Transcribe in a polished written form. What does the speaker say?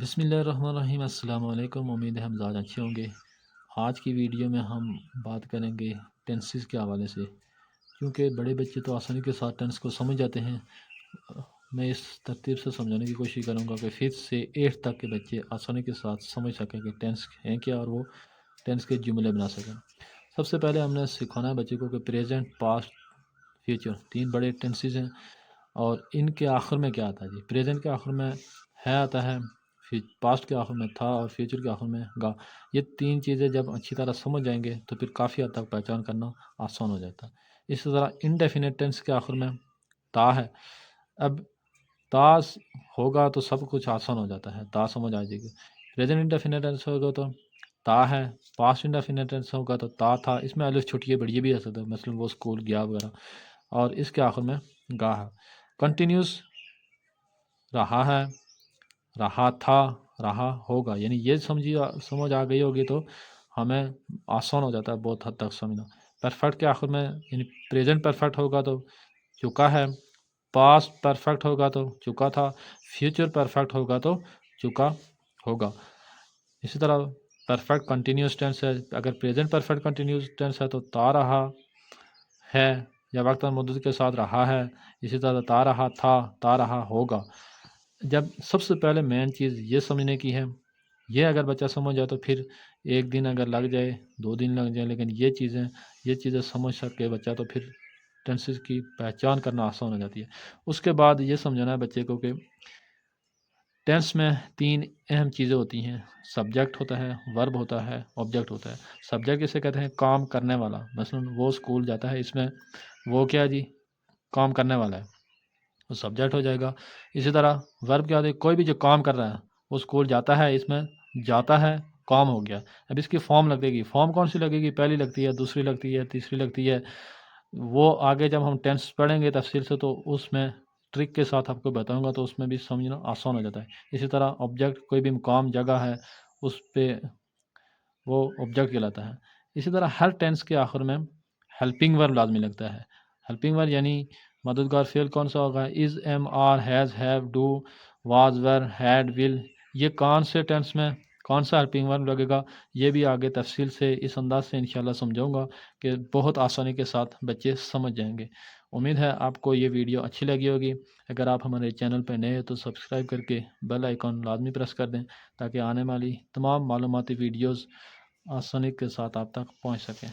بسم اللہ الرحمن الرحیم۔ السلام علیکم، امید ہے ہم زیادہ اچھے ہوں گے۔ آج کی ویڈیو میں ہم بات کریں گے ٹینسز کے حوالے سے، کیونکہ بڑے بچے تو آسانی کے ساتھ ٹینس کو سمجھ جاتے ہیں۔ میں اس ترتیب سے سمجھانے کی کوشش کروں گا کہ 5 سے 8 تک کے بچے آسانی کے ساتھ سمجھ سکیں کہ ٹینس ہیں کیا اور وہ ٹینس کے جملے بنا سکیں۔ سب سے پہلے ہم نے سکھانا ہے بچے کو کہ پریزنٹ، پاسٹ، فیوچر 3 بڑے ٹینسز ہیں، اور ان کے آخر میں کیا آتا ہے جی؟ پریزنٹ کے آخر میں ہے آتا ہے، پاسٹ کے آخر میں تھا، اور فیوچر کے آخر میں گا۔ یہ 3 چیزیں جب اچھی طرح سمجھ جائیں گے تو پھر کافی حد تک پہچان کرنا آسان ہو جاتا ہے۔ اسی طرح انڈیفینٹ ٹینس کے آخر میں تا ہے۔ اب تا ہوگا تو سب کچھ آسان ہو جاتا ہے، تا سمجھ آ جائے گی۔ پریزنٹ انڈیفینٹ ٹینس ہوگا تو تا ہے، پاسٹ انڈیفینٹ ٹینس ہوگا تو تا تھا۔ اس میں الف چھوٹی بڑی بھی آ سکتا ہے، مثلا وہ اسکول گیا وغیرہ، اور اس کے آخر میں گا ہے۔ کنٹینیوس رہا ہے، رہا تھا، رہا ہوگا، یعنی یہ سمجھ آ گئی ہوگی تو ہمیں آسان ہو جاتا ہے بہت حد تک سمجھنا۔ پرفیکٹ کے آخر میں یعنی پریزنٹ پرفیکٹ ہوگا تو چکا ہے، پاسٹ پرفیکٹ ہوگا تو چکا تھا، فیوچر پرفیکٹ ہوگا تو چکا ہوگا۔ اسی طرح پرفیکٹ کنٹینیوس ٹینس ہے، اگر پریزنٹ پرفیکٹ کنٹینیوس ٹینس ہے تو تا رہا ہے یا وقت اور مدت کے ساتھ رہا ہے۔ اسی طرح تا رہا تھا، تا رہا ہوگا۔ جب سب سے پہلے مین چیز یہ سمجھنے کی ہے، یہ اگر بچہ سمجھ جائے تو پھر 1 دن اگر لگ جائے، 2 دن لگ جائیں، لیکن یہ چیزیں سمجھ سکے بچہ تو پھر ٹینسز کی پہچان کرنا آسان ہو جاتی ہے۔ اس کے بعد یہ سمجھانا ہے بچے کو کہ ٹینس میں 3 اہم چیزیں ہوتی ہیں، سبجیکٹ ہوتا ہے، ورب ہوتا ہے، آبجیکٹ ہوتا ہے۔ سبجیکٹ اسے کہتے ہیں کام کرنے والا، مثلا وہ اسکول جاتا ہے، اس میں وہ کیا جی؟ کام کرنے والا ہے، وہ سبجیکٹ ہو جائے گا۔ اسی طرح ورب کیا ہوتا ہے؟ کوئی بھی جو کام کر رہا ہے، وہ اسکول جاتا ہے، اس میں جاتا ہے کام ہو گیا۔ اب اس کی فارم لگے گی، فارم کون سی لگے گی؟ پہلی لگتی ہے، دوسری لگتی ہے، تیسری لگتی ہے۔ وہ آگے جب ہم ٹینس پڑھیں گے تفصیل سے تو اس میں ٹرک کے ساتھ آپ کو بتاؤں گا، تو اس میں بھی سمجھنا آسان ہو جاتا ہے۔ اسی طرح آبجیکٹ کوئی بھی مقام، جگہ ہے، اس پہ وہ آبجیکٹ کہلاتا ہے۔ اسی طرح ہر ٹینس کے آخر میں ہیلپنگ ورب لازمی لگتا ہے۔ ہیلپنگ ورب یعنی مددگار فعل کون سا ہوگا؟ Is, am, are, has, have, do, was, were, had, will. یہ کون سے ٹینس میں کون سا ہیلپنگ ورب لگے گا، یہ بھی آگے تفصیل سے اس انداز سے انشاءاللہ سمجھاؤں گا کہ بہت آسانی کے ساتھ بچے سمجھ جائیں گے۔ امید ہے آپ کو یہ ویڈیو اچھی لگی ہوگی۔ اگر آپ ہمارے چینل پہ نئے ہیں تو سبسکرائب کر کے بیل آئیکن لازمی پریس کر دیں، تاکہ آنے والی تمام معلوماتی ویڈیوز آسانی کے ساتھ آپ تک پہنچ سکیں۔